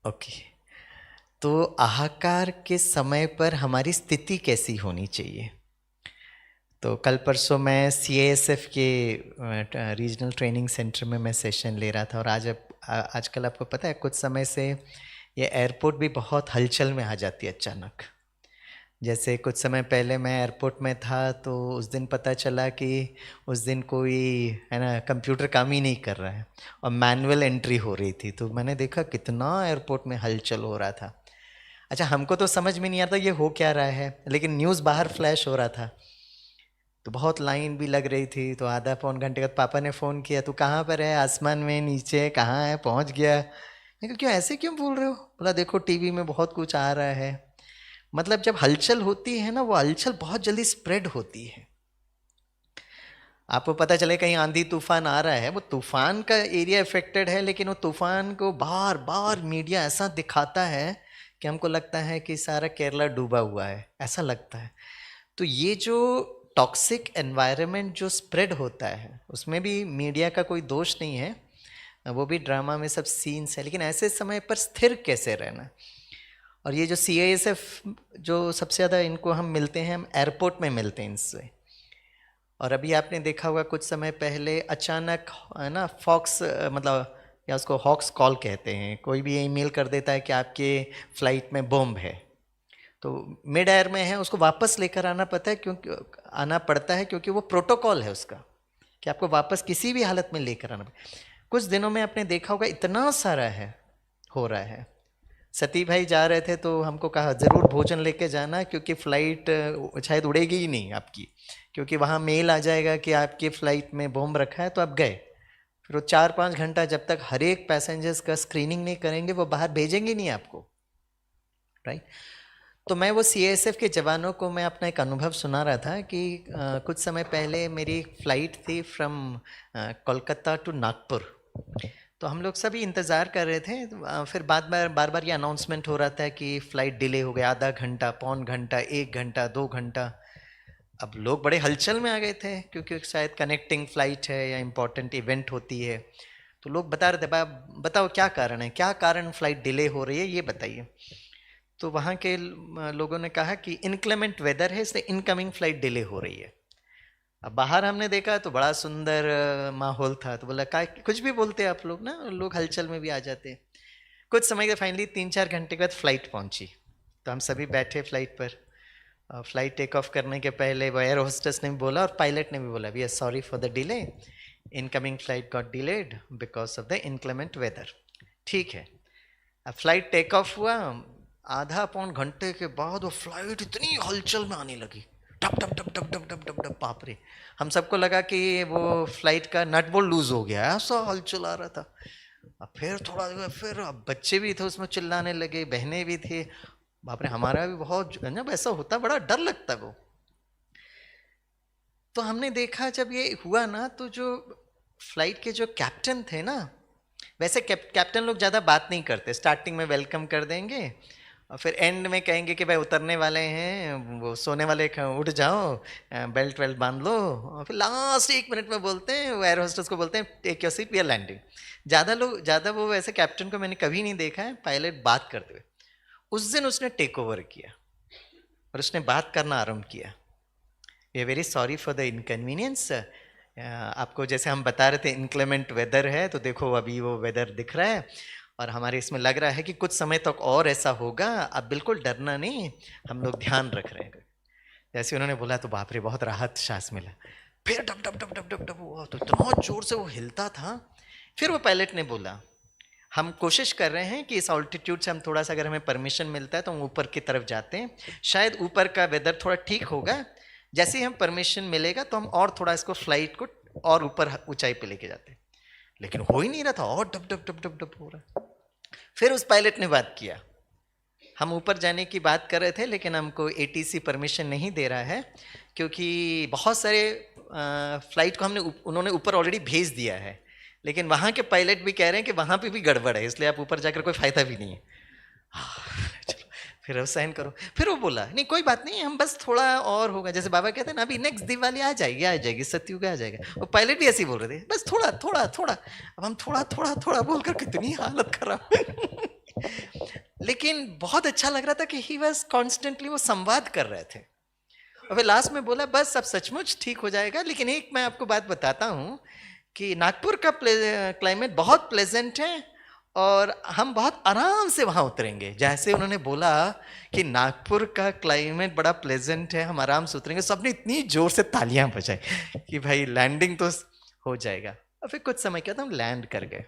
Okay. तो आहाकार के समय पर हमारी स्थिति कैसी होनी चाहिए? तो कल परसों मैं सीएएसएफ के रीजनल ट्रेनिंग सेंटर में मैं सेशन ले रहा था, और आजकल आपको पता है कुछ समय से ये एयरपोर्ट भी बहुत हलचल में आ जाती है अचानक। जैसे कुछ समय पहले मैं एयरपोर्ट में था तो उस दिन पता चला कि उस दिन कोई है ना कंप्यूटर काम ही नहीं कर रहा है और मैनुअल एंट्री हो रही थी, तो मैंने देखा कितना एयरपोर्ट में हलचल हो रहा था। अच्छा, हमको तो समझ में नहीं आता ये हो क्या रहा है, लेकिन न्यूज़ बाहर फ्लैश हो रहा था तो बहुत लाइन भी लग रही थी। तो आधा पौन घंटे बाद पापा ने फ़ोन किया, तू कहाँ पर है? आसमान में, नीचे, कहाँ है? पहुँच गया? मैं कहा क्यों, ऐसे क्यों बोल रहे हो? बोला देखो टीवी में बहुत कुछ आ रहा है। मतलब जब हलचल होती है ना, वो हलचल बहुत जल्दी स्प्रेड होती है। आपको पता चले कहीं आंधी तूफान आ रहा है, वो तूफान का एरिया इफेक्टेड है, लेकिन वो तूफान को बार बार मीडिया ऐसा दिखाता है कि हमको लगता है कि सारा केरला डूबा हुआ है, ऐसा लगता है। तो ये जो टॉक्सिक एनवायरनमेंट जो स्प्रेड होता है, उसमें भी मीडिया का कोई दोष नहीं है, वो भी ड्रामा में सब सीन्स है, लेकिन ऐसे समय पर स्थिर कैसे रहना। और ये जो सीआईएसएफ जो सबसे ज़्यादा इनको हम मिलते हैं, हम एयरपोर्ट में मिलते हैं इनसे। और अभी आपने देखा होगा कुछ समय पहले अचानक है ना फॉक्स, मतलब या उसको हॉक्स कॉल कहते हैं, कोई भी ईमेल कर देता है कि आपके फ्लाइट में बॉम्ब है, तो मिड एयर में है, उसको वापस लेकर आना पड़ता है क्योंकि वो प्रोटोकॉल है उसका कि आपको वापस किसी भी हालत में लेकर आना पड़ेगा। कुछ दिनों में आपने देखा होगा इतना सारा है हो रहा है। सती भाई जा रहे थे तो हमको कहा ज़रूर भोजन लेके जाना, क्योंकि फ़्लाइट शायद उड़ेगी ही नहीं आपकी, क्योंकि वहाँ मेल आ जाएगा कि आपकी फ़्लाइट में बॉम्ब रखा है। तो आप गए, फिर वो 4-5 घंटा जब तक हर एक पैसेंजर्स का स्क्रीनिंग नहीं करेंगे वो बाहर भेजेंगे नहीं आपको, राइट। तो मैं वो सीएएसएफ के जवानों को मैं अपना एक अनुभव सुना रहा था कि कुछ समय पहले मेरी फ़्लाइट थी फ्रॉम कोलकाता टू नागपुर। तो हम लोग सभी इंतज़ार कर रहे थे, फिर बार बार ये अनाउंसमेंट हो रहा था कि फ़्लाइट डिले हो गया, आधा घंटा, पौन घंटा, 1 घंटा, 2 घंटा। अब लोग बड़े हलचल में आ गए थे क्योंकि शायद कनेक्टिंग फ़्लाइट है या इम्पोर्टेंट इवेंट होती है। तो लोग बता रहे थे, बताओ क्या कारण है, क्या कारण फ़्लाइट डिले हो रही है, ये बताइए। तो वहाँ के लोगों ने कहा कि इनक्लेमेंट वेदर है, इसलिए इनकमिंग फ़्लाइट डिले हो रही है। अब बाहर हमने देखा तो बड़ा सुंदर माहौल था, तो बोला क्या कुछ भी बोलते आप लोग ना, लोग हलचल में भी आ जाते हैं। कुछ समय के फाइनली 3-4 घंटे के बाद फ़्लाइट पहुंची, तो हम सभी बैठे फ़्लाइट पर। फ़्लाइट टेक ऑफ करने के पहले वो एयर होस्टेस ने भी बोला और पायलट ने भी बोला, we are sorry for the delay, incoming flight got delayed because of the inclement weather. ठीक है, अब फ्लाइट टेक ऑफ हुआ, आधा पौन घंटे के बाद वो फ्लाइट इतनी हलचल में आने लगी, टप टप टप टप टप टप टप टप, बाप रे। हम सबको लगा कि वो फ्लाइट का नट बोल्ट लूज हो गया, ऐसा हलचल आ रहा था। अब फिर थोड़ा देर फिर अब बच्चे भी थे उसमें, चिल्लाने लगे, बहनें भी थी, बाप रे। हमारा भी बहुत, जब ऐसा होता बड़ा डर लगता वो। तो हमने देखा जब ये हुआ ना, तो जो फ्लाइट के जो कैप्टन थे ना, वैसे कैप्टन लोग ज़्यादा बात नहीं करते, स्टार्टिंग में वेलकम कर देंगे और फिर एंड में कहेंगे कि भाई उतरने वाले हैं, वो सोने वाले उठ जाओ, बेल्ट वेल्ट बांध लो, और फिर लास्ट 1 मिनट में बोलते हैं, वो एयर होस्टेस को बोलते हैं take your seat we are landing. ज़्यादा वो वैसे कैप्टन को मैंने कभी नहीं देखा है पायलट बात करते हुए। उस दिन उसने टेक ओवर किया और उसने बात करना आरंभ किया, we are very sorry for the inconvenience. आपको जैसे हम बता रहे थे इनक्लेमेंट वेदर है, तो देखो अभी वो वेदर दिख रहा है और हमारे इसमें लग रहा है कि कुछ समय तक और ऐसा होगा, अब बिल्कुल डरना नहीं, हम लोग ध्यान रख रहे हैं। जैसे उन्होंने बोला तो बाप रे बहुत राहत सांस मिला। फिर dub dub dub dub dub dub हुआ, तो इतना जोर से वो हिलता था। फिर वो पायलट ने बोला, हम कोशिश कर रहे हैं कि इस ऑल्टीट्यूड से हम थोड़ा सा, अगर हमें परमिशन मिलता है तो हम ऊपर की तरफ जाते हैं, शायद ऊपर का वेदर थोड़ा ठीक होगा, जैसे ही हम परमिशन मिलेगा तो हम और थोड़ा इसको फ्लाइट को और ऊपर ऊंचाई पे लेके जाते हैं। लेकिन हो ही नहीं रहा था, और dub dub dub dub dub हो रहा। फिर उस पायलट ने बात किया, हम ऊपर जाने की बात कर रहे थे लेकिन हमको एटीसी परमिशन नहीं दे रहा है, क्योंकि बहुत सारे फ्लाइट को उन्होंने ऊपर ऑलरेडी भेज दिया है, लेकिन वहाँ के पायलट भी कह रहे हैं कि वहाँ पे भी गड़बड़ है, इसलिए आप ऊपर जाकर कोई फ़ायदा भी नहीं है। चलो फिर अब साइन करो। फिर वो बोला नहीं कोई बात नहीं, हम बस थोड़ा और होगा, जैसे बाबा कहते हैं ना अभी नेक्स्ट दिवाली आ जाएगी सत्युग आ जाएगा, वो पायलट भी ऐसे ही बोल रहे थे, बस थोड़ा थोड़ा थोड़ा। अब हम थोड़ा थोड़ा थोड़ा बोलकर कितनी हालत खराब लेकिन बहुत अच्छा लग रहा था कि ही वॉज कॉन्स्टेंटली वो संवाद कर रहे थे। और फिर लास्ट में बोला बस अब सचमुच ठीक हो जाएगा, लेकिन एक मैं आपको बात बताता हूँ कि नागपुर का क्लाइमेट बहुत प्लेजेंट है और हम बहुत आराम से वहाँ उतरेंगे। जैसे उन्होंने बोला कि नागपुर का क्लाइमेट बड़ा प्लेजेंट है, हम आराम से उतरेंगे, सबने इतनी जोर से तालियां बजाई कि भाई लैंडिंग तो हो जाएगा। और फिर कुछ समय के बाद हम लैंड कर गए।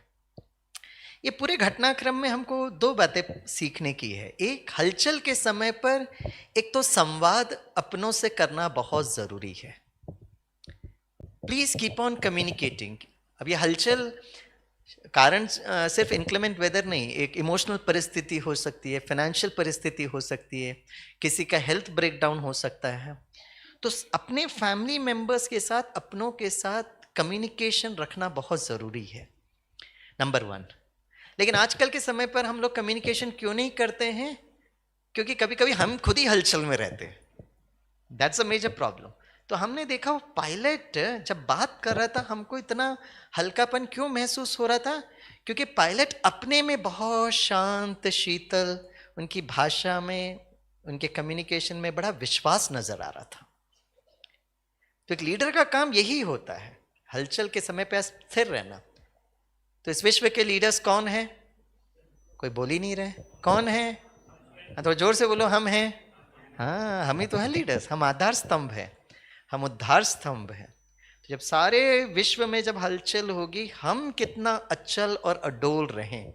ये पूरे घटनाक्रम में हमको दो बातें सीखने की है। एक, हलचल के समय पर एक तो संवाद अपनों से करना बहुत जरूरी है। Please keep on communicating. अब ये हलचल कारण सिर्फ इंक्लेमेंट वेदर नहीं, एक इमोशनल परिस्थिति हो सकती है, फाइनेंशियल परिस्थिति हो सकती है, किसी का हेल्थ ब्रेकडाउन हो सकता है। तो अपने फैमिली मेंबर्स के साथ, अपनों के साथ कम्युनिकेशन रखना बहुत ज़रूरी है, नंबर 1। लेकिन आजकल के समय पर हम लोग कम्युनिकेशन क्यों नहीं करते हैं? क्योंकि कभी कभी हम खुद ही हलचल में रहते हैं। That's a major problem. तो हमने देखा वो पायलट जब बात कर रहा था, हमको इतना हल्कापन क्यों महसूस हो रहा था? क्योंकि पायलट अपने में बहुत शांत शीतल, उनकी भाषा में, उनके कम्युनिकेशन में बड़ा विश्वास नजर आ रहा था। तो एक लीडर का काम यही होता है, हलचल के समय पर स्थिर रहना। तो इस विश्व के लीडर्स कौन है? कोई बोल ही नहीं रहे। कौन है? तो जोर से बोलो, हम हैं। हाँ, हम ही तो हैं लीडर्स। हम आधार स्तंभ हैं, हम उद्धार स्तंभ हैं। तो जब सारे विश्व में जब हलचल होगी, हम कितना अचल और अडोल रहें।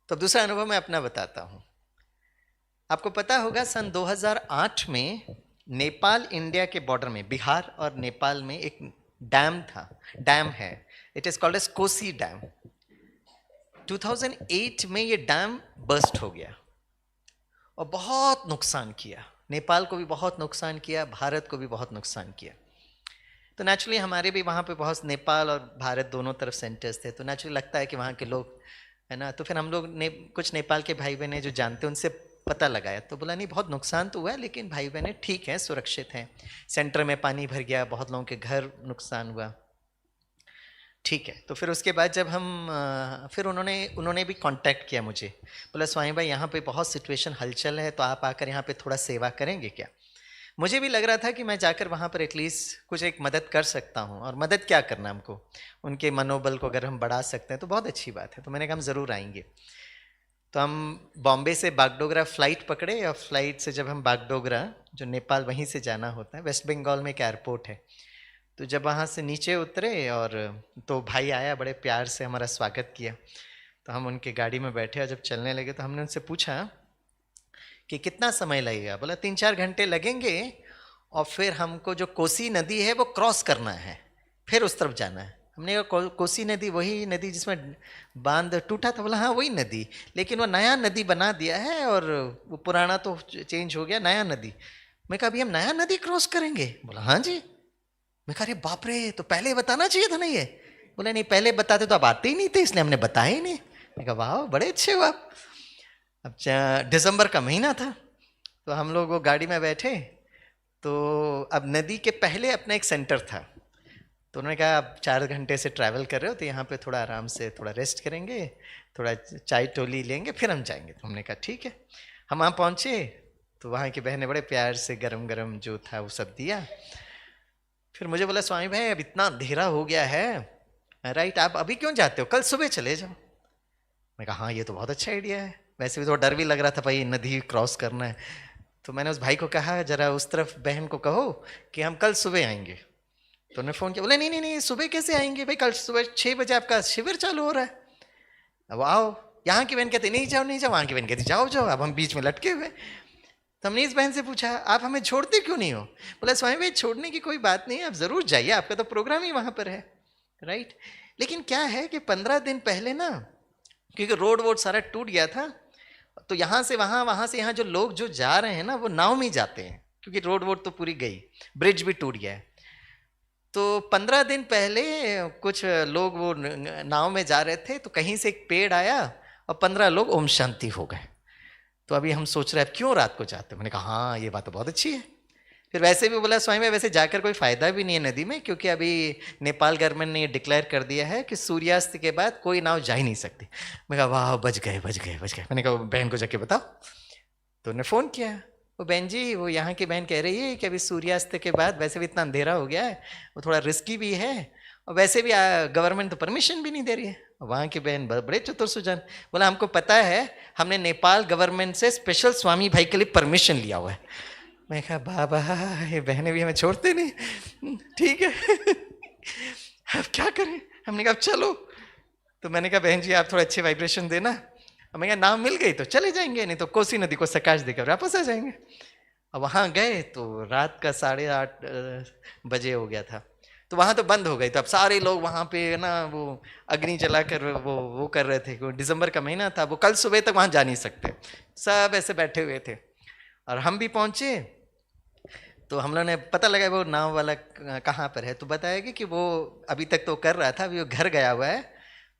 तो दूसरा अनुभव मैं अपना बताता हूं। आपको पता होगा सन 2008 में नेपाल इंडिया के बॉर्डर में, बिहार और नेपाल में एक डैम है। It is called as Kosi dam. 2008 में ये डैम बर्स्ट हो गया और बहुत नुकसान किया। नेपाल को भी बहुत नुकसान किया, भारत को भी बहुत नुकसान किया। तो नेचुरली हमारे भी वहाँ पे बहुत, नेपाल और भारत दोनों तरफ सेंटर्स थे, तो नेचुरली लगता है कि वहाँ के लोग, है ना। तो फिर हम लोग ने कुछ नेपाल के भाई बहने जो जानते हैं उनसे पता लगाया, तो बोला नहीं बहुत नुकसान तो हुआ है, लेकिन भाई बहने ठीक है, सुरक्षित हैं। सेंटर में पानी भर गया, बहुत लोगों के घर नुकसान हुआ, ठीक है। तो फिर उसके बाद जब हम फिर उन्होंने भी कांटेक्ट किया मुझे, बोला स्वामी भाई यहाँ पे बहुत सिचुएशन हलचल है, तो आप आकर यहाँ पे थोड़ा सेवा करेंगे क्या? मुझे भी लग रहा था कि मैं जाकर वहाँ पर एटलीस्ट कुछ एक मदद कर सकता हूँ। और मदद क्या करना, हमको उनके मनोबल को अगर हम बढ़ा सकते हैं तो बहुत अच्छी बात है। तो मैंने कहा हम ज़रूर आएंगे। तो हम बॉम्बे से बागडोगरा फ़्लाइट पकड़े, और फ्लाइट से जब हम बागडोगरा, जो नेपाल, वहीं से जाना होता है, वेस्ट बंगाल में एक एयरपोर्ट है, तो जब वहाँ से नीचे उतरे और तो भाई आया, बड़े प्यार से हमारा स्वागत किया। तो हम उनके गाड़ी में बैठे और जब चलने लगे तो हमने उनसे पूछा कि कितना समय लगेगा? बोला 3-4 घंटे लगेंगे, और फिर हमको जो कोसी नदी है वो क्रॉस करना है, फिर उस तरफ जाना है। हमने कहा कोसी नदी वही नदी जिसमें बांध टूटा था? बोला हाँ वही नदी, लेकिन वो नया नदी बना दिया है और वो पुराना तो चेंज हो गया, नया नदी। मैं कहा अभी हम नया नदी क्रॉस करेंगे? बोला हाँ जी। मैं कहा अरे बाप रे, तो पहले बताना चाहिए था ना ये। बोले नहीं, पहले बताते तो आप आते ही नहीं थे, इसलिए हमने बताया ही नहीं। मैं कहा वाह बड़े अच्छे हो आप। अब दिसंबर का महीना था, तो हम लोग वो गाड़ी में बैठे, तो अब नदी के पहले अपना एक सेंटर था। तो उन्होंने कहा आप 4 घंटे से ट्रैवल कर रहे हो, तो यहाँ पे थोड़ा आराम से थोड़ा रेस्ट करेंगे, थोड़ा चाय टोली लेंगे, फिर हम जाएंगे। तो हमने कहा ठीक है। हम वहाँ पहुँचे तो वहाँ की बहनें बड़े प्यार से गरम गरम जो था वो सब दिया। फिर मुझे बोला स्वामी भाई अब इतना अंधेरा हो गया है, राइट, आप अभी क्यों जाते हो, कल सुबह चले जाओ। मैं कहा हाँ ये तो बहुत अच्छा आइडिया है। वैसे भी थोड़ा डर भी लग रहा था, भाई नदी क्रॉस करना है। तो मैंने उस भाई को कहा जरा उस तरफ बहन को कहो कि हम कल सुबह आएंगे। तो उन्होंने फ़ोन किया, बोले नहीं नहीं नहीं सुबह कैसे आएंगे भाई, कल सुबह 6 बजे आपका शिविर चालू हो रहा है, अब आओ। यहाँ की बहन कहती नहीं जाओ नहीं जाओ, वहाँ की बहन कहती जाओ जाओ। अब हम बीच में लटके हुए। तो हमने इस बहन से पूछा आप हमें छोड़ते क्यों नहीं हो? बोला स्वामी भाई छोड़ने की कोई बात नहीं है, आप ज़रूर जाइए, आपका तो प्रोग्राम ही वहाँ पर है, राइट। लेकिन क्या है कि 15 दिन पहले ना, क्योंकि रोड वोड सारा टूट गया था, तो यहाँ से वहाँ, वहाँ से यहाँ जो लोग जो जा रहे हैं ना वो नाव में जाते हैं, क्योंकि रोड वोड तो पूरी गई, ब्रिज भी टूट गया है। तो 15 दिन पहले कुछ लोग वो नाव में जा रहे थे, तो कहीं से एक पेड़ आया और 15 लोग ओम शांति हो गए। तो अभी हम सोच रहे हैं क्यों रात को जाते हैं। मैंने कहा हाँ ये बात तो बहुत अच्छी है, फिर वैसे भी बोला स्वामी भाई वैसे जाकर कोई फायदा भी नहीं है नदी में, क्योंकि अभी नेपाल गवर्नमेंट ने डिक्लेयर कर दिया है कि सूर्यास्त के बाद कोई नाव जा ही नहीं सकती। मैं कहा वाह बच गए बच गए बच गए। मैंने कहा बहन को जाके बताओ। तो उन्हें फ़ोन किया, वो बहन जी वो यहाँ की बहन कह रही है कि अभी सूर्यास्त के बाद वैसे भी इतना अंधेरा हो गया है, वो थोड़ा रिस्की भी है, और वैसे भी गवर्नमेंट तो परमिशन भी नहीं दे रही है। वहाँ की बहन बड़े चतुर सुजान, बोला हमको पता है, हमने नेपाल गवर्नमेंट से स्पेशल स्वामी भाई के लिए परमिशन लिया हुआ है। मैं कहा बाबा ये बहनें भी हमें छोड़ते नहीं, ठीक है अब क्या करें। हमने कहा चलो। तो मैंने कहा बहन जी आप थोड़ा अच्छे वाइब्रेशन देना। मैं कहा नाव मिल गई तो चले जाएंगे, नहीं तो कोसी नदी को सकाश देकर वापस आ जाएंगे। अब वहाँ गए तो रात का 8:30 बजे हो गया था, तो वहाँ तो बंद हो गई। तो अब सारे लोग वहाँ पे ना वो अग्नि जलाकर वो कर रहे थे। दिसंबर का महीना था, वो कल सुबह तक वहाँ जा नहीं सकते, सब ऐसे बैठे हुए थे। और हम भी पहुँचे तो हम लोगों ने पता लगा वो नाव वाला कहाँ पर है, तो बताया कि वो अभी तक तो कर रहा था, अभी वो घर गया हुआ है,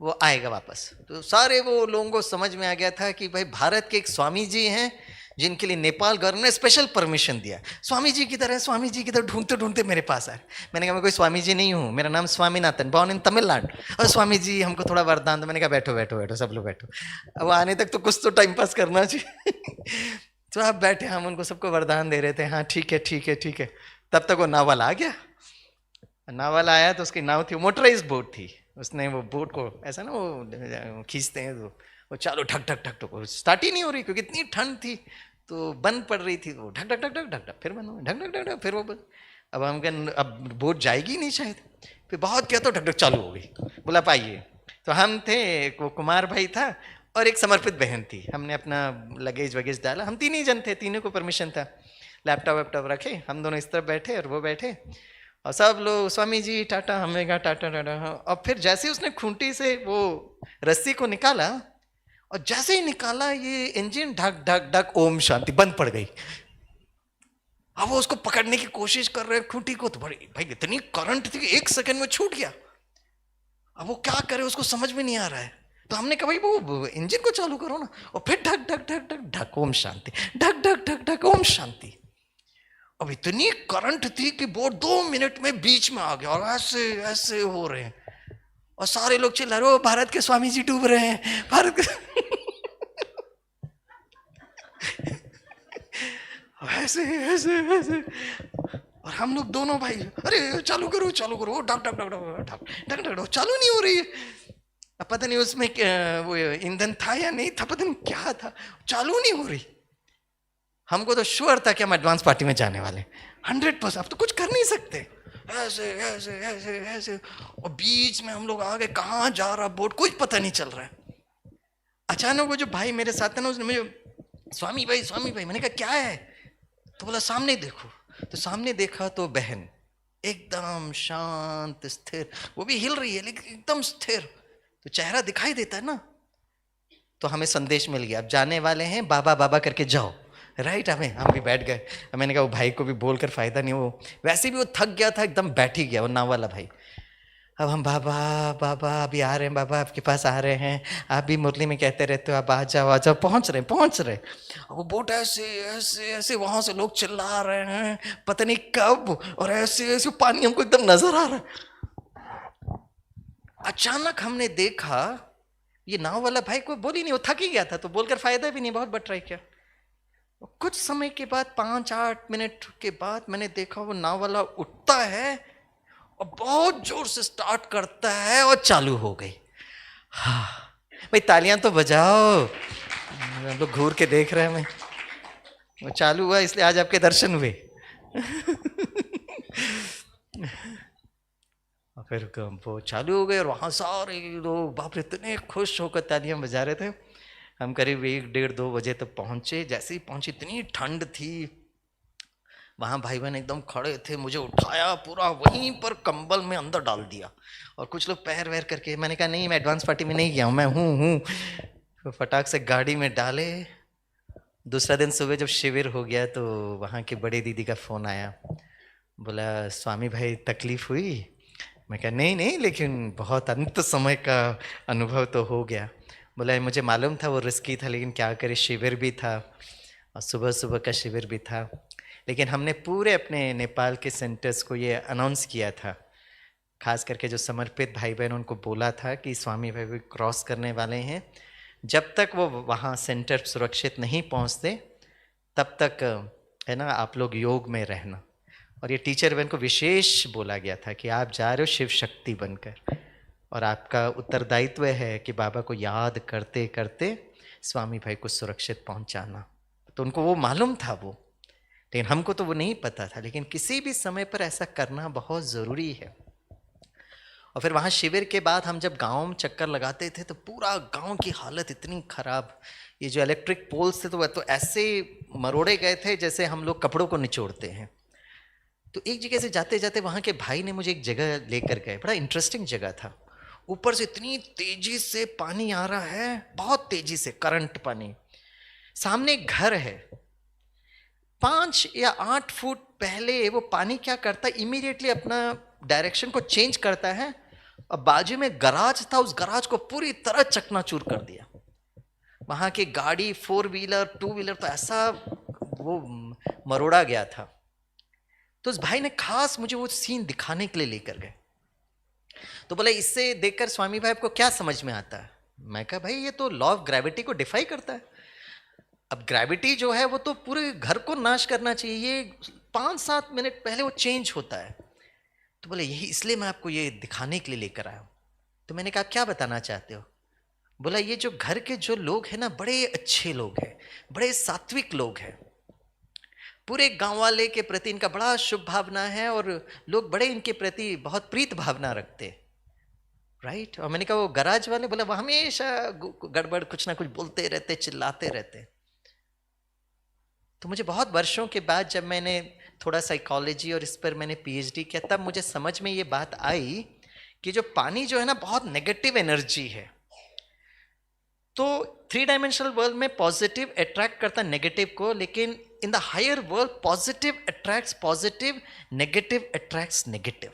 वो आएगा वापस। तो सारे वो लोगों को समझ में आ गया था कि भाई भारत के एक स्वामी जी हैं जिनके लिए नेपाल गवर्नमेंट ने स्पेशल परमिशन दिया। स्वामी जी की तरह स्वामी जी की तरह ढूंढते ढूंढते मेरे पास आए। मैंने कहा मैं कोई स्वामी जी नहीं हूँ, मेरा नाम स्वामीनाथन, बॉर्न इन तमिलनाडु, और स्वामी जी हमको थोड़ा वरदान दो। मैंने कहा बैठो बैठो बैठो सब लोग बैठो, अब आने तक तो कुछ तो टाइम पास करना चाहिए तो आप बैठे, हम उनको सबको वरदान दे रहे थे, हाँ ठीक है ठीक है ठीक है। तब तक वो नावल आ गया। नावल आया तो उसकी नाव थी, मोटराइज बोट थी। उसने वो बोट को ऐसा ना वो खींचते हैं, तो वो चालू ढक ढक ढक ढक, स्टार्ट ही नहीं हो रही क्योंकि इतनी ठंड थी, तो बंद पड़ रही थी। वो ढक ढक ढक ढक ढक ढक फिर बंद, ढक ढक ढक ढक फिर वो बंद। अब हम कहें अब बोट जाएगी नहीं शायद, फिर बहुत किया तो ढक ढक चालू हो गई। बोला पाइए, तो हम थे, वो कुमार भाई था और एक समर्पित बहन थी। हमने अपना लगेज वगेज डाला, हम 3 ही जन थे, तीनों को परमिशन था। लैपटॉप वैपटॉप रखे, हम दोनों इस तरफ बैठे और वो बैठे, और सब लोग स्वामी जी टाटा, हमें कहा टाटा टाटा। और फिर जैसे ही उसने खूंटी से वो रस्सी को निकाला, और जैसे ही निकाला ये इंजन ढक ढक ढक ओम शांति बंद पड़ गई। अब वो उसको पकड़ने की कोशिश कर रहे खूंटी को, तो बड़ी भाई इतनी करंट थी कि 1 सेकंड में छूट गया। अब वो क्या करे उसको समझ में नहीं आ रहा है। तो हमने कहा भाई वो इंजन को चालू करो ना, और फिर ढक ढक ढक ढक ढक ओम शांति, ढक ढक ढक ढक ओम शांति। अब इतनी करंट थी कि बोट 2 मिनट में बीच में आ गया, और ऐसे ऐसे हो रहे हैं, और सारे लोग चिल्ला रहे, भारत के स्वामी जी डूब रहे हैं, भारत के ऐसे ऐसे ऐसे। और हम लोग दोनों भाई अरे चालू करो ढक ढक ढक ढक ढक ढक ढक, चालू नहीं हो रही है। अब पता नहीं उसमें वो ईंधन था या नहीं था, पता नहीं क्या था, चालू नहीं हो रही। हमको तो श्योर था कि हम एडवांस पार्टी में जाने वाले 100%। अब तो कुछ कर नहीं सकते, ऐसे ऐसे ऐसे ऐसे, और बीच में हम लोग आ गए, कहाँ जा रहा बोट कुछ पता नहीं चल रहा है। अचानक वो जो भाई मेरे साथ था ना, उसने मुझे स्वामी भाई, मैंने कहा क्या है, तो बोला सामने देखो। तो सामने देखा तो बहन एकदम शांत स्थिर, वो भी हिल रही है लेकिन एकदम स्थिर, तो चेहरा दिखाई देता है ना। तो हमें संदेश मिल गया, अब जाने वाले हैं, बाबा बाबा करके जाओ, राइट। हम भी बैठ गए। मैंने कहा वो भाई को भी बोलकर फायदा नहीं, वो वैसे भी वो थक गया था, एकदम बैठ ही गया वो नाव वाला भाई। अब हम बाबा बाबा अभी आ रहे हैं, बाबा आपके पास आ रहे हैं, आप भी मुरली में कहते रहते हो आप आ जाओ, पहुँच रहे। वो बोट ऐसे ऐसे ऐसे, वहाँ से लोग चिल्ला रहे हैं पता नहीं कब, और ऐसे ऐसे पानी हमको एकदम नजर आ रहा है। अचानक हमने देखा ये नाव वाला भाई कोई बोल ही नहीं, वो थक ही गया था, तो बोलकर फायदा भी नहीं, बहुत बट रहा क्या। कुछ समय के बाद 5-8 मिनट के बाद मैंने देखा वो नाव वाला उठता है और बहुत जोर से स्टार्ट करता है और चालू हो गई। हाँ भाई तालियां तो बजाओ, हम लोग घूर के देख रहे हैं। मैं वो चालू हुआ इसलिए आज आपके दर्शन हुए और फिर वो चालू हो गए, और वहाँ सारे लोग बाप रे इतने खुश होकर तालियां बजा रहे थे। हम करीब 1-1:30-2 बजे तक पहुँचे। जैसे ही पहुँचे इतनी ठंड थी, वहाँ भाई बहन एकदम खड़े थे, मुझे उठाया पूरा वहीं पर कंबल में अंदर डाल दिया, और कुछ लोग पैर वैर करके। मैंने कहा नहीं मैं एडवांस पार्टी में नहीं गया हूँ, मैं हूँ। तो फटाक से गाड़ी में डाले। दूसरा दिन सुबह जब शिविर हो गया तो वहाँ के बड़े दीदी का फ़ोन आया, बोला स्वामी भाई तकलीफ हुई। मैं कहा नहीं लेकिन बहुत अंत समय का अनुभव तो हो गया। बोला मुझे मालूम था वो रिस्की था, लेकिन क्या करे शिविर भी था और सुबह सुबह का शिविर भी था। लेकिन हमने पूरे अपने नेपाल के सेंटर्स को ये अनाउंस किया था, खास करके जो समर्पित भाई बहन उनको बोला था कि स्वामी भाई भी क्रॉस करने वाले हैं, जब तक वो वहाँ सेंटर सुरक्षित नहीं पहुँचते तब तक है ना आप लोग योग में रहना। और ये टीचर बहन को विशेष बोला गया था कि आप जा रहे हो शिव शक्ति बनकर, और आपका उत्तरदायित्व है कि बाबा को याद करते करते स्वामी भाई को सुरक्षित पहुंचाना। तो उनको वो मालूम था वो, लेकिन हमको तो वो नहीं पता था, लेकिन किसी भी समय पर ऐसा करना बहुत ज़रूरी है। और फिर वहाँ शिविर के बाद हम जब गाँव में चक्कर लगाते थे तो पूरा गाँव की हालत इतनी ख़राब, ये जो इलेक्ट्रिक पोल्स थे तो वह तो ऐसे मरोड़े गए थे जैसे हम लोग कपड़ों को निचोड़ते हैं। तो एक जगह से जाते जाते वहाँ के भाई ने मुझे एक जगह लेकर गए, बड़ा इंटरेस्टिंग जगह था। ऊपर से इतनी तेजी से पानी आ रहा है, बहुत तेजी से करंट पानी, सामने एक घर है, 5 या 8 फुट पहले वो पानी क्या करता है, इमीडिएटली अपना डायरेक्शन को चेंज करता है, और बाजू में गराज था, उस गराज को पूरी तरह चकनाचूर कर दिया। वहां की गाड़ी 4 व्हीलर 2 व्हीलर तो ऐसा वो मरोड़ा गया था। तो उस भाई ने खास मुझे वो सीन दिखाने के लिए लेकर गए। तो बोले इससे देखकर स्वामी भाई आपको क्या समझ में आता है? मैं कहा भाई ये तो लॉ ऑफ ग्रेविटी को डिफाई करता है। अब ग्रेविटी जो है वो तो पूरे घर को नाश करना चाहिए, ये 5-7 मिनट पहले वो चेंज होता है। तो बोले यही इसलिए मैं आपको ये दिखाने के लिए लेकर आया हूँ। तो मैंने कहा क्या बताना चाहते हो? बोला ये जो घर के जो लोग हैं ना, बड़े अच्छे लोग हैं, बड़े सात्विक लोग हैं, पूरे गांव वाले के प्रति इनका बड़ा शुभ भावना है, और लोग बड़े इनके प्रति बहुत प्रीत भावना रखते, राइट। और मैंने कहा वो गराज वाले? बोला वो हमेशा गड़बड़ कुछ ना कुछ बोलते रहते, चिल्लाते रहते। तो मुझे बहुत वर्षों के बाद जब मैंने थोड़ा साइकोलॉजी और इस पर मैंने पीएचडी किया, तब मुझे समझ में ये बात आई कि जो पानी जो है ना बहुत नेगेटिव एनर्जी है। तो 3 डायमेंशनल वर्ल्ड में पॉजिटिव अट्रैक्ट करता नेगेटिव को, लेकिन in the higher world positive attracts positive, negative attracts negative.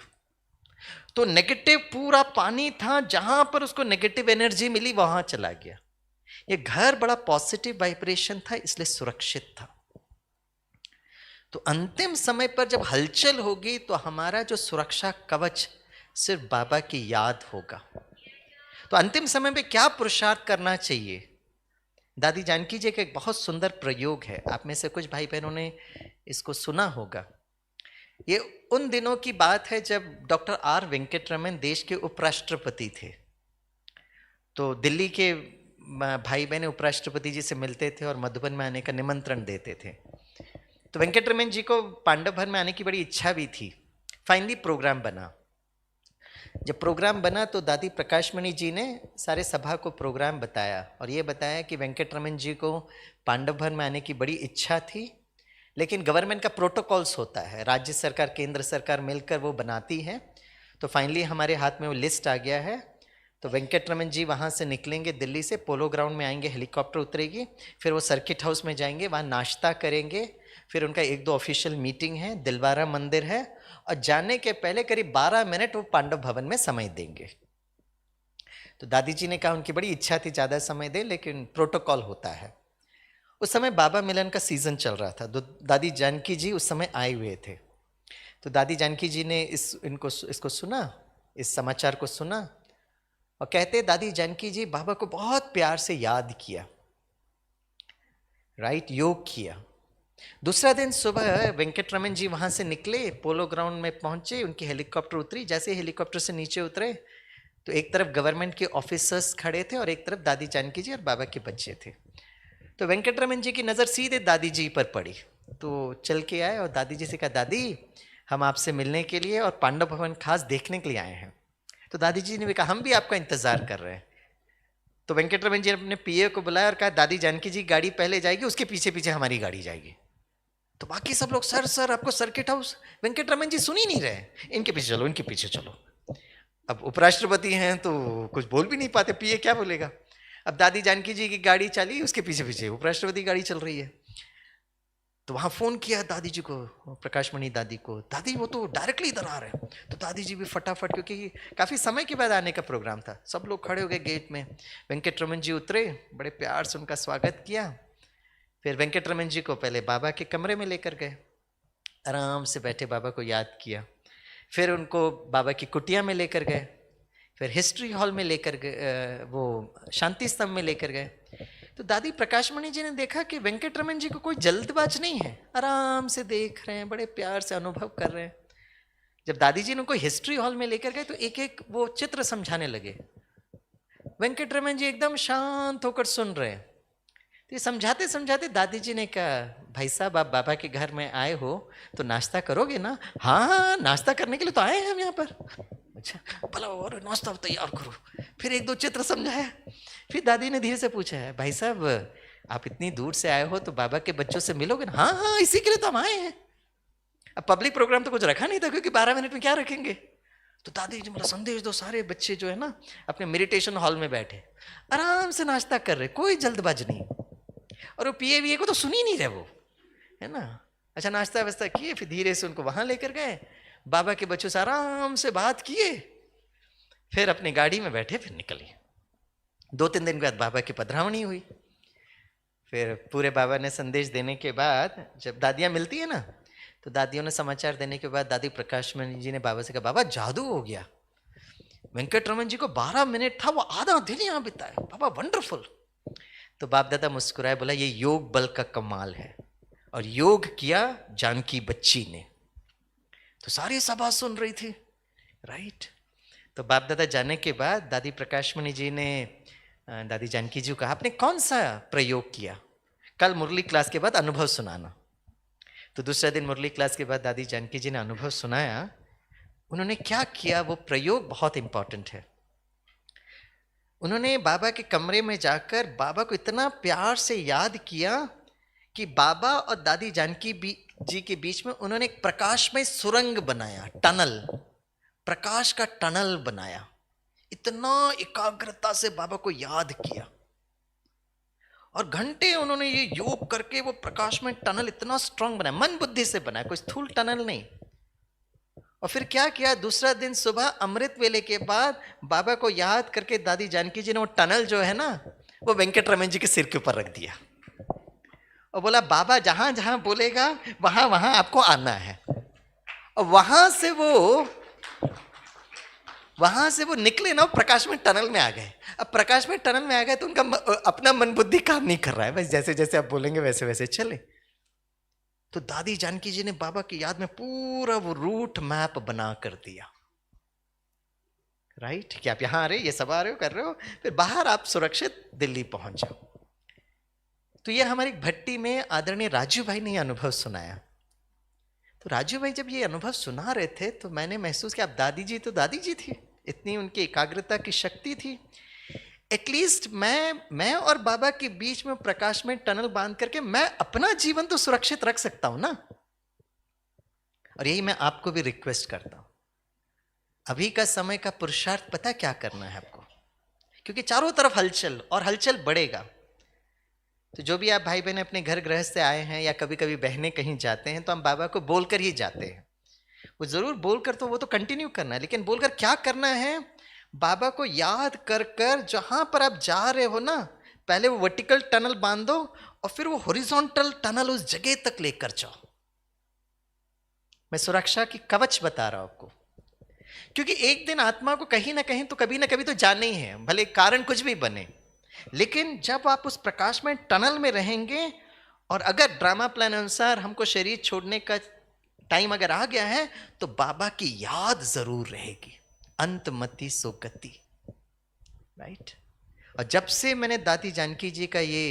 तो नेगेटिव पूरा पानी था, जहां पर उसको नेगेटिव एनर्जी मिली वहां चला गया। ये घर बड़ा पॉजिटिव वाइब्रेशन था, इसलिए सुरक्षित था। तो अंतिम समय पर जब हलचल होगी तो हमारा जो सुरक्षा कवच सिर्फ बाबा की याद होगा। तो अंतिम समय में क्या पुरुषार्थ करना चाहिए? दादी जानकी जी का एक बहुत सुंदर प्रयोग है, आप में से कुछ भाई बहनों ने इसको सुना होगा। ये उन दिनों की बात है जब डॉक्टर आर वेंकटरमन देश के उपराष्ट्रपति थे। तो दिल्ली के भाई बहन उपराष्ट्रपति जी से मिलते थे और मधुबन में आने का निमंत्रण देते थे। तो वेंकटरमन जी को पांडव भवन में आने की बड़ी इच्छा भी थी। फाइनली प्रोग्राम बना। जब प्रोग्राम बना तो दादी प्रकाशमणि जी ने सारे सभा को प्रोग्राम बताया, और ये बताया कि वेंकटरमन जी को पांडव भवन में आने की बड़ी इच्छा थी, लेकिन गवर्नमेंट का प्रोटोकॉल्स होता है, राज्य सरकार केंद्र सरकार मिलकर वो बनाती है। तो फाइनली हमारे हाथ में वो लिस्ट आ गया है। तो वेंकटरमन जी वहाँ से निकलेंगे, दिल्ली से पोलो ग्राउंड में आएंगे, हेलीकॉप्टर उतरेगी, फिर वो सर्किट हाउस में जाएंगे, वहाँ नाश्ता करेंगे, फिर उनका 1-2 ऑफिशियल मीटिंग है, दिलवारा मंदिर है, और जाने के पहले करीब 12 मिनट वो पांडव भवन में समय देंगे। तो दादी जी ने कहा उनकी बड़ी इच्छा थी ज़्यादा समय दे, लेकिन प्रोटोकॉल होता है। उस समय बाबा मिलन का सीजन चल रहा था, तो दादी जानकी जी उस समय आए हुए थे। तो दादी जानकी जी ने इसको सुना, इस समाचार को सुना, और कहते दादी जानकी जी बाबा को बहुत प्यार से याद किया, राइट, योग किया। दूसरा दिन सुबह वेंकटरमन जी वहाँ से निकले, पोलो ग्राउंड में पहुँचे, उनकी हेलीकॉप्टर उतरी। जैसे हेलीकॉप्टर से नीचे उतरे तो एक तरफ गवर्नमेंट के ऑफिसर्स खड़े थे और एक तरफ दादी जानकी जी और बाबा के बच्चे थे। तो वेंकटरमन जी की नज़र सीधे दादी जी पर पड़ी, तो चल के आए और दादी जी से कहा, दादी हम आपसे मिलने के लिए और पांडव भवन खास देखने के लिए आए हैं। तो दादी जी ने भी कहा हम भी आपका इंतज़ार कर रहे हैं। तो वेंकटरमन जी ने अपने पीए को बुलाया और कहा, दादी जानकी जी गाड़ी पहले जाएगी, उसके पीछे पीछे हमारी गाड़ी जाएगी। तो बाकी सब लोग सर आपको सर्किट हाउस। वेंकटरमन जी सुन ही नहीं रहे, इनके पीछे चलो, इनके पीछे चलो। अब उपराष्ट्रपति हैं तो कुछ बोल भी नहीं पाते, पीए क्या बोलेगा। अब दादी जानकी जी की गाड़ी चली, उसके पीछे पीछे उपराष्ट्रपति गाड़ी चल रही है। तो वहाँ फ़ोन किया दादी जी को, प्रकाशमणि दादी को, दादी वो तो डायरेक्टली इधर आ रहे हैं। तो दादी जी भी फटाफट, क्योंकि काफ़ी समय के बाद आने का प्रोग्राम था, सब लोग खड़े हो गए गेट में। वेंकटरमन जी उतरे, बड़े प्यार से उनका स्वागत किया। फिर वेंकटरमन जी को पहले बाबा के कमरे में लेकर गए। आराम से बैठे बाबा को याद किया। फिर उनको बाबा की कुटिया में लेकर गए, फिर हिस्ट्री हॉल में लेकर गए, वो शांति स्तंभ में लेकर गए। तो दादी प्रकाशमणि जी ने देखा कि वेंकटरमन जी को कोई जल्दबाज नहीं है, आराम से देख रहे हैं, बड़े प्यार से अनुभव कर रहे हैं। जब दादी जी ने उनको हिस्ट्री हॉल में लेकर गए तो एक एक वो चित्र समझाने लगे। वेंकटरमन जी एकदम शांत होकर सुन रहे हैं। तो ये समझाते समझाते दादी जी ने कहा, भाई साहब आप बाबा के घर में आए हो तो नाश्ता करोगे ना? हाँ हाँ, नाश्ता करने के लिए तो आए हैं हम यहाँ पर। अच्छा भला, और नाश्ता तैयार करो। फिर एक दो चित्र समझाया। फिर दादी ने धीरे से पूछा है, भाई साहब आप इतनी दूर से आए हो तो बाबा के बच्चों से मिलोगे ना? हाँ हाँ, इसी के लिए तो हम आए हैं। अब पब्लिक प्रोग्राम तो कुछ रखा नहीं था, क्योंकि 12 मिनट में क्या रखेंगे। तो दादी जी बोला, संदेश दो। सारे बच्चे जो है ना अपने मेडिटेशन हॉल में बैठे आराम से नाश्ता कर रहे, कोई जल्दबाज नहीं। और वो पिए विए को तो सुन ही नहीं रहे वो, है ना। अच्छा नाश्ता वास्ता किए, फिर धीरे से उनको वहां लेकर गए, बाबा के बच्चों से आराम से बात किए, फिर अपनी गाड़ी में बैठे, फिर निकले। 2-3 दिन के बाद बाबा की पधरावनी हुई। फिर पूरे बाबा ने संदेश देने के बाद जब दादियां मिलती है ना, तो दादियों ने समाचार देने के बाद दादी प्रकाशमणि जी ने बाबा से कहा, बाबा जादू हो गया, वेंकटरमन जी को 12 मिनट था, वो आधा दिन यहाँ बिताए, बाबा वंडरफुल। तो बाप दादा मुस्कुराए, बोला ये योग बल का कमाल है, और योग किया जानकी बच्ची ने। तो सारी सभा सुन रही थी, राइट। तो बाप दादा जाने के बाद दादी प्रकाशमणि जी ने दादी जानकी जी को कहा, आपने कौन सा प्रयोग किया? कल मुरली क्लास के बाद अनुभव सुनाना। तो दूसरा दिन मुरली क्लास के बाद दादी जानकी जी ने अनुभव सुनाया। उन्होंने क्या किया, वो प्रयोग बहुत इंपॉर्टेंट है। उन्होंने बाबा के कमरे में जाकर बाबा को इतना प्यार से याद किया कि बाबा और दादी जानकी जी के बीच में उन्होंने एक प्रकाश में सुरंग बनाया, टनल, प्रकाश का टनल बनाया। इतना एकाग्रता से बाबा को याद किया, और घंटे उन्होंने ये योग करके वो प्रकाश में टनल इतना स्ट्रांग बनाया, मन बुद्धि से बनाया, कोई स्थूल टनल नहीं। और फिर क्या किया, दूसरा दिन सुबह अमृत वेले के बाद बाबा को याद करके दादी जानकी जी ने वो टनल जो है ना, वो वेंकटरमन जी के सिर के ऊपर रख दिया, और बोला बाबा जहां जहां बोलेगा वहां वहां आपको आना है। और वहां से वो निकले ना, प्रकाश में टनल में आ गए। अब प्रकाश में टनल में आ गए तो उनका अपना मन बुद्धि काम नहीं कर रहा है, बस जैसे जैसे आप बोलेंगे वैसे वैसे चले। तो दादी जानकी जी ने बाबा की याद में पूरा वो रूट मैप बना कर दिया, राइट, कि आप यहां आ रहे हो, ये सब आ रहे हो, कर रहे हो, फिर बाहर आप सुरक्षित दिल्ली पहुंच जाओ। तो ये हमारी भट्टी में आदरणीय राजू भाई ने अनुभव सुनाया। तो राजू भाई जब ये अनुभव सुना रहे थे तो मैंने महसूस किया, अब दादी जी तो दादी जी थी, इतनी उनकी एकाग्रता की शक्ति थी। एटलीस्ट मैं और बाबा के बीच में प्रकाश में टनल बांध करके मैं अपना जीवन तो सुरक्षित रख सकता हूं ना। और यही मैं आपको भी रिक्वेस्ट करता हूं, अभी का समय का पुरुषार्थ पता क्या करना है आपको, क्योंकि चारों तरफ हलचल, और हलचल बढ़ेगा। तो जो भी आप भाई बहन अपने घर गृहस्थ से आए हैं, या कभी कभी बहनें कहीं जाते हैं, तो हम बाबा को बोलकर ही जाते हैं। वो जरूर बोलकर, तो वो तो कंटिन्यू करना है, लेकिन बोलकर क्या करना है, बाबा को याद कर कर जहां पर आप जा रहे हो ना, पहले वो वर्टिकल टनल बांधो, और फिर वो हॉरिजॉन्टल टनल उस जगह तक लेकर जाओ। मैं सुरक्षा की कवच बता रहा हूं आपको, क्योंकि एक दिन आत्मा को कहीं ना कहीं तो कभी ना कभी तो जाना ही है, भले कारण कुछ भी बने। लेकिन जब आप उस प्रकाश में टनल में रहेंगे, और अगर ड्रामा प्लान अनुसार हमको शरीर छोड़ने का टाइम अगर आ गया है, तो बाबा की याद जरूर रहेगी, अंतमति सुगति, राइट। और जब से मैंने दादी जानकी जी का ये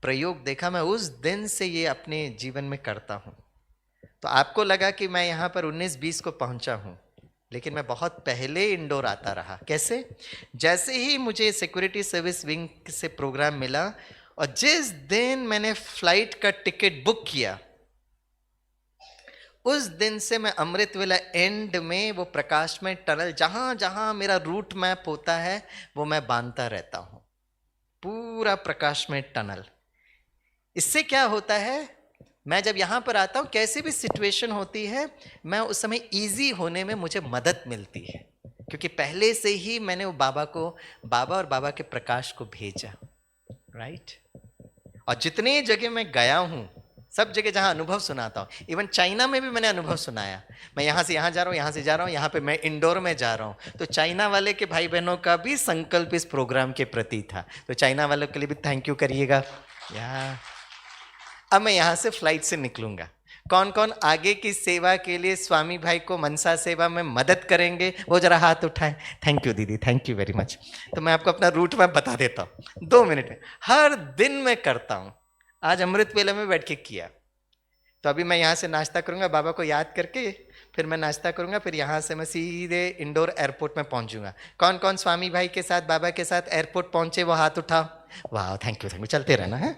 प्रयोग देखा, मैं उस दिन से ये अपने जीवन में करता हूं। तो आपको लगा कि मैं यहां पर 19-20 को पहुंचा हूं, लेकिन मैं बहुत पहले इंडोर आता रहा। कैसे? जैसे ही मुझे सिक्योरिटी सर्विस विंग से प्रोग्राम मिला, और जिस दिन मैंने फ्लाइट का टिकट बुक किया, उस दिन से मैं अमृत वेला एंड में वो प्रकाश में टनल, जहां जहां मेरा रूट मैप होता है, वो मैं बांधता रहता हूं, पूरा प्रकाश में टनल। इससे क्या होता है, मैं जब यहां पर आता हूं, कैसी भी सिचुएशन होती है, मैं उस समय इजी होने में मुझे मदद मिलती है, क्योंकि पहले से ही मैंने वो बाबा और बाबा के प्रकाश को भेजा, राइट। और जितने जगह मैं गया हूं, सब जगह जहाँ अनुभव सुनाता हूँ, इवन चाइना में भी मैंने अनुभव सुनाया। मैं यहाँ से यहाँ जा रहा हूँ, यहाँ से जा रहा हूँ, यहाँ पे मैं इंडोर में जा रहा हूँ, तो चाइना वाले के भाई बहनों का भी संकल्प इस प्रोग्राम के प्रति था। तो चाइना वालों के लिए भी थैंक यू करिएगा। अब मैं यहाँ से फ्लाइट से निकलूंगा, कौन कौन आगे की सेवा के लिए स्वामी भाई को मनसा सेवा में मदद करेंगे, वो जरा हाथ उठाएं। थैंक यू दीदी, थैंक यू वेरी मच। तो मैं आपको अपना रूट मैप बता देता हूँ 2 मिनट में। हर दिन मैं करता हूँ, आज अमृत वेला में बैठ के किया। तो अभी मैं यहाँ से नाश्ता करूँगा बाबा को याद करके, फिर मैं नाश्ता करूँगा, फिर यहाँ से मैं सीधे इंडोर एयरपोर्ट में पहुँचूंगा। कौन कौन स्वामी भाई के साथ बाबा के साथ एयरपोर्ट पहुँचे वो हाथ उठाओ। वाह, थैंक यू, चलते रहना है।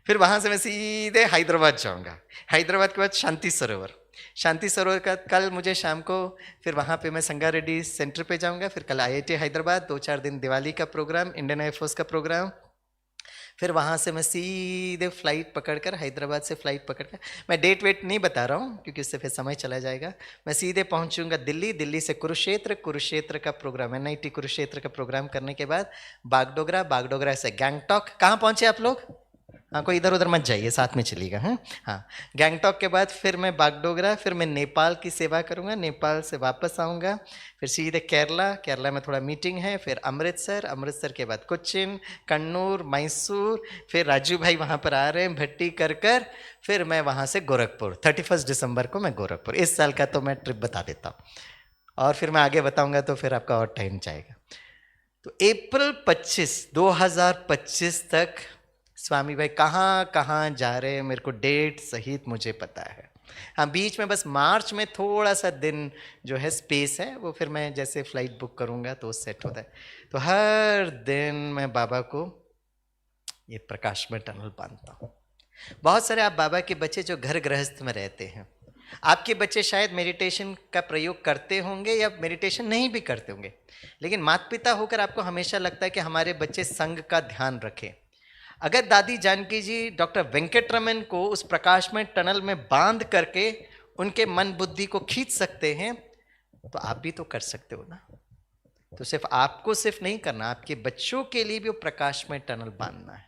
फिर वहाँ से मैं सीधे हैदराबाद जाऊँगा। हैदराबाद के बाद शांति सरोवर, शांति सरोवर का कल मुझे शाम को फिर वहाँ पे मैं संगा रेड्डी सेंटर पे जाऊँगा। फिर कल IIT हैदराबाद, 2-4 दिन दिवाली का प्रोग्राम, इंडियन एयरफोर्स का प्रोग्राम। फिर वहाँ से मैं सीधे फ्लाइट पकड़कर, हैदराबाद से फ्लाइट पकड़कर, मैं डेट वेट नहीं बता रहा हूँ क्योंकि उससे फिर समय चला जाएगा। मैं सीधे पहुँचूँगा दिल्ली, दिल्ली से कुरुक्षेत्र, कुरुक्षेत्र का प्रोग्राम, NIT कुरुक्षेत्र का प्रोग्राम करने के बाद बागडोगरा, बागडोगरा से गैंगटॉक। कहाँ पहुँचे आप लोग? हाँ, कोई इधर उधर मत जाइए, साथ में चलिएगा। हाँ, गैंगटॉक के बाद फिर मैं बागडोगरा, फिर मैं नेपाल की सेवा करूँगा, नेपाल से वापस आऊँगा, फिर सीधे केरला, केरला में थोड़ा मीटिंग है, फिर अमृतसर, अमृतसर के बाद कोच्चिन, कन्नूर, मैसूर, फिर राजू भाई वहाँ पर आ रहे हैं भट्टी कर कर, फिर मैं वहाँ से गोरखपुर। 31 दिसंबर को मैं गोरखपुर, इस साल का तो मैं ट्रिप बता देता हूँ, और फिर मैं आगे बताऊँगा तो फिर आपका और टाइम जाएगा। तो अप्रैल 25, 2025 तक स्वामी भाई कहाँ कहाँ जा रहे हैं मेरे को डेट सहित मुझे पता है। हाँ, बीच में बस मार्च में थोड़ा सा दिन जो है स्पेस है, वो फिर मैं जैसे फ्लाइट बुक करूँगा तो सेट होता है। तो हर दिन मैं बाबा को ये प्रकाश में टनल बांधता हूँ। बहुत सारे आप बाबा के बच्चे जो घर गृहस्थ में रहते हैं, आपके बच्चे शायद मेडिटेशन का प्रयोग करते होंगे या मेडिटेशन नहीं भी करते होंगे, लेकिन माता पिता होकर आपको हमेशा लगता है कि हमारे बच्चे संघ का ध्यान रखें। अगर दादी जानकी जी डॉक्टर वेंकटरमन को उस प्रकाश में टनल में बांध करके उनके मन बुद्धि को खींच सकते हैं, तो आप भी तो कर सकते हो ना। तो सिर्फ आपको सिर्फ नहीं करना, आपके बच्चों के लिए भी वो प्रकाश में टनल बांधना है।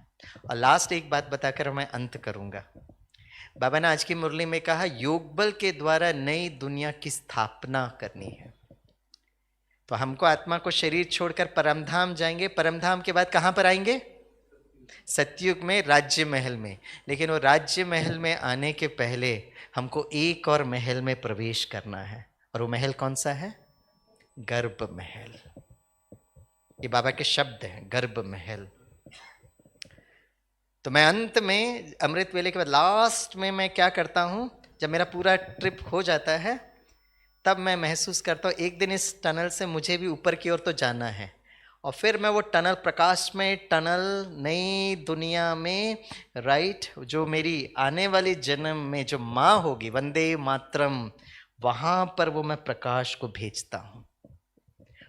और लास्ट एक बात बताकर मैं अंत करूंगा। बाबा ने आज की मुरली में कहा, योग बल के द्वारा नई दुनिया की स्थापना करनी है। तो हमको आत्मा को शरीर छोड़कर परमधाम जाएंगे, परमधाम के बाद कहां पर आएंगे? सतयुग में, राज्य महल में। लेकिन वो राज्य महल में आने के पहले हमको एक और महल में प्रवेश करना है, और वो महल कौन सा है? गर्भ महल। ये बाबा के शब्द हैं, गर्भ महल। तो मैं अंत में अमृत वेले के बाद लास्ट में मैं क्या करता हूं, जब मेरा पूरा ट्रिप हो जाता है तब मैं महसूस करता हूं एक दिन इस टनल से मुझे भी ऊपर की ओर तो जाना है, और फिर मैं वो टनल, प्रकाश में टनल, नई दुनिया में, राइट, जो मेरी आने वाली जन्म में जो माँ होगी, वंदे मातरम, वहाँ पर वो मैं प्रकाश को भेजता हूँ।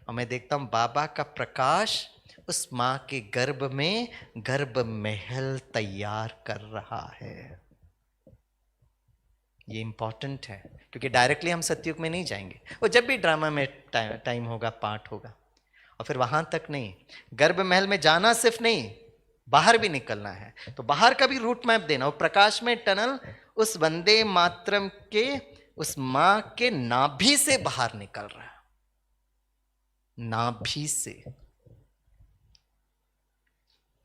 और मैं देखता हूँ बाबा का प्रकाश उस माँ के गर्भ में गर्भ महल तैयार कर रहा है। ये इंपॉर्टेंट है, क्योंकि डायरेक्टली हम सतयुग में नहीं जाएंगे। वो जब भी ड्रामा में टाइम होगा, पार्ट होगा, और फिर वहां तक नहीं, गर्भ महल में जाना सिर्फ नहीं, बाहर भी निकलना है। तो बाहर का भी रूट मैप देना। वो प्रकाश में टनल उस वंदे मातरम के, उस मां के नाभि से बाहर निकल रहा है, नाभि से।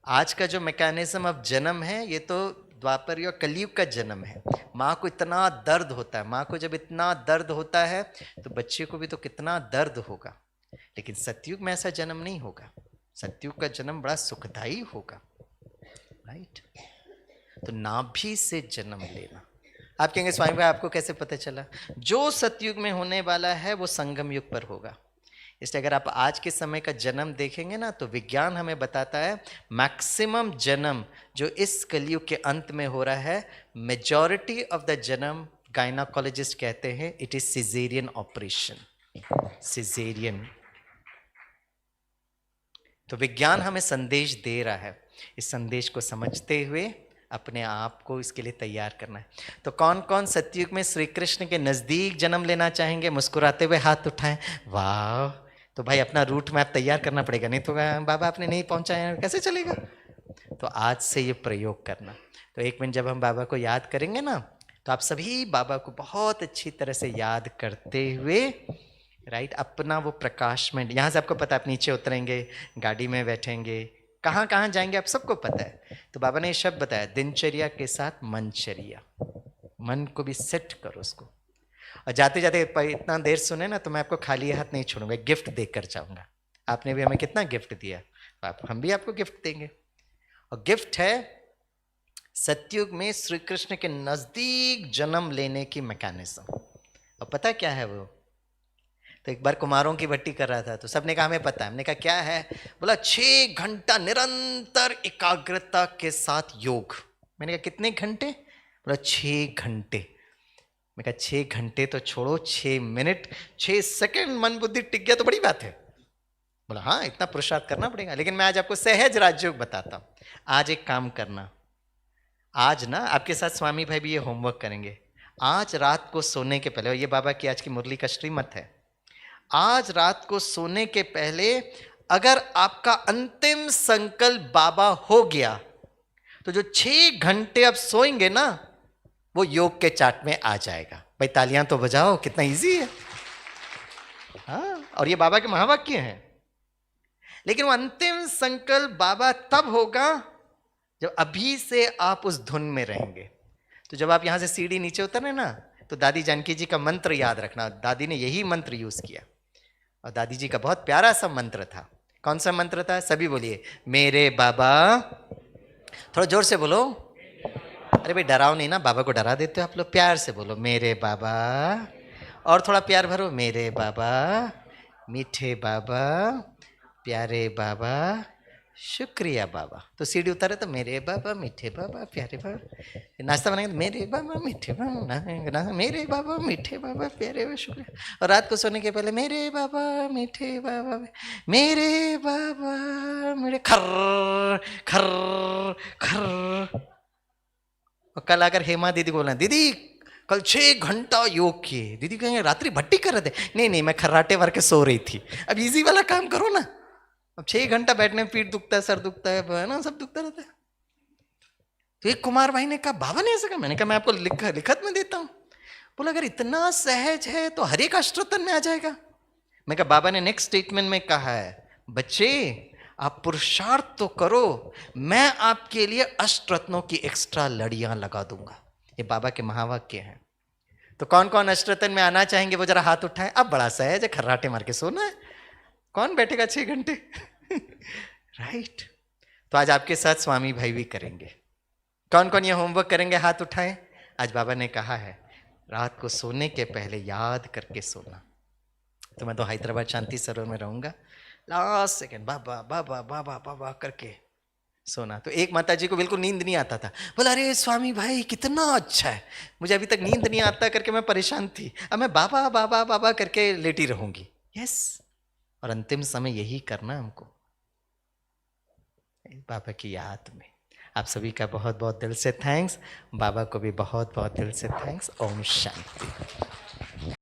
आज का जो मैकेनिज्म ऑफ जन्म है, ये तो द्वापर या कलयुग का जन्म है। माँ को इतना दर्द होता है, माँ को जब इतना दर्द होता है तो बच्चे को भी तो कितना दर्द होगा। लेकिन सतयुग में ऐसा जन्म नहीं होगा, सतयुग का जन्म बड़ा सुखदायी होगा, राइट। तो नाभि से जन्म लेना। आप कहेंगे स्वामी भाई आपको कैसे पता चला? जो सतयुग में होने वाला है वो संगम युग पर होगा। इसलिए अगर आप आज के समय का जन्म देखेंगे ना, तो विज्ञान हमें बताता है मैक्सिमम जन्म जो इस कलयुग के अंत में हो रहा है, मेजॉरिटी ऑफ द जन्म गायनाकोलॉजिस्ट कहते हैं it is caesarean operation, caesarean. तो विज्ञान हमें संदेश दे रहा है, इस संदेश को समझते हुए अपने आप को इसके लिए तैयार करना है। तो कौन कौन सतयुग में श्री कृष्ण के नजदीक जन्म लेना चाहेंगे? मुस्कुराते हुए हाथ उठाएं। वाह! तो भाई अपना रूट मैप तैयार करना पड़ेगा, नहीं तो बाबा आपने नहीं पहुंचाया कैसे चलेगा। तो आज से ये प्रयोग करना। तो एक मिनट जब हम बाबा को याद करेंगे ना, तो आप सभी बाबा को बहुत अच्छी तरह से याद करते हुए, राइट, अपना वो प्रकाश में, यहाँ से आपको पता है आप नीचे उतरेंगे, गाड़ी में बैठेंगे, कहाँ कहाँ जाएंगे आप सबको पता है। तो बाबा ने ये शब्द बताया, दिनचर्या के साथ मनचर्या, मन को भी सेट करो उसको। और जाते जाते इतना देर सुने ना, तो मैं आपको खाली हाथ नहीं छोड़ूंगा, गिफ्ट देकर जाऊंगा। आपने भी हमें कितना गिफ्ट दिया, हम भी आपको गिफ्ट देंगे। और गिफ्ट है सतयुग में श्री कृष्ण के नजदीक जन्म लेने की मैकेनिज्म। और पता क्या है वो? तो एक बार कुमारों की भट्टी कर रहा था, तो सबने कहा हमें पता है। हमने कहा क्या है? बोला 6 घंटा निरंतर एकाग्रता के साथ योग। मैंने कहा कितने घंटे? बोला 6 घंटे। मैं कहा 6 घंटे तो छोड़ो, 6 मिनट 6 सेकंड मन बुद्धि टिक गया तो बड़ी बात है। बोला हाँ, इतना पुरुषार्थ करना पड़ेगा। लेकिन मैं आज आपको सहज राजयोग बताता हूं। आज एक काम करना, आज ना आपके साथ स्वामी भाई भी ये होमवर्क करेंगे। आज रात को सोने के पहले, और ये बाबा की आज की मुरली का श्रीमत है, आज रात को सोने के पहले अगर आपका अंतिम संकल्प बाबा हो गया, तो जो 6 घंटे आप सोएंगे ना, वो योग के चार्ट में आ जाएगा। भाई तालियां तो बजाओ, कितना इजी है। हाँ, और ये बाबा के महावाक्य हैं। लेकिन वो अंतिम संकल्प बाबा तब होगा जब अभी से आप उस धुन में रहेंगे। तो जब आप यहां से सीढ़ी नीचे उतरे ना, तो दादी जानकी जी का मंत्र याद रखना। दादी ने यही मंत्र यूज किया, और दादी जी का बहुत प्यारा सा मंत्र था। कौन सा मंत्र था? सभी बोलिए, मेरे बाबा। थोड़ा जोर से बोलो। अरे भाई डराओ नहीं ना, बाबा को डरा देते हो आप लोग। प्यार से बोलो, मेरे बाबा। और थोड़ा प्यार भरो, मेरे बाबा, मीठे बाबा, प्यारे बाबा, शुक्रिया बाबा। तो सीढ़ी उतारे तो मेरे बाबा, मीठे बाबा, प्यारे बाबा। नाश्ता बनाएंगे, मेरे बाबा, मीठे बाबा, मेरे बाबा, मीठे बाबा, प्यारे बाबा, शुक्रिया। और रात को सोने के पहले, मेरे बाबा, मीठे बाबा, मेरे बाबा, मेरे खर खर खर। और कल आकर हेमा दीदी को बोला, दीदी कल 6 घंटा योग किए। दीदी कहेंगे रात्रि भट्टी कर रहे थे। नहीं नहीं, मैं खर्राटे मार के सो रही थी। अब इजी वाला काम करो ना। अब 6 घंटा बैठने में पीठ दुखता है, सर दुखता है ना, सब दुखता रहता है। तो एक कुमार भाई ने कहा, बाबा ने ऐसा कहा? मैंने कहा मैं आपको लिखत में देता हूं। बोला अगर इतना सहज है तो हर एक अष्टरत्न में आ जाएगा। मैं कहा बाबा ने नेक्स्ट स्टेटमेंट में कहा है, बच्चे आप पुरुषार्थ तो करो, मैं आपके लिए अष्टरत्नों की एक्स्ट्रा लड़ियां लगा दूंगा। ये बाबा के महावाक्य हैं। तो कौन कौन अष्टरत्न में आना चाहेंगे वो जरा हाथ उठाएं। अब बड़ा सहज है, खर्राटे मार के सोना है, कौन बैठेगा 6 घंटे। राइट। तो आज आपके साथ स्वामी भाई भी करेंगे। कौन कौन ये होमवर्क करेंगे? हाथ उठाएं। आज बाबा ने कहा है रात को सोने के पहले याद करके सोना। तो मैं तो हैदराबाद शांति सरोवर में रहूंगा, लास्ट सेकंड बाबा बाबा बाबा बाबा करके सोना। तो एक माता जी को बिल्कुल नींद नहीं आता था। बोला अरे स्वामी भाई कितना अच्छा है, मुझे अभी तक नींद नहीं आता करके मैं परेशान थी, अब मैं बाबा बाबा बाबा करके लेटी रहूंगी। यस, और अंतिम समय यही करना हमको, बाबा की याद में। आप सभी का बहुत बहुत दिल से थैंक्स। बाबा को भी बहुत बहुत दिल से थैंक्स। ओम शांति।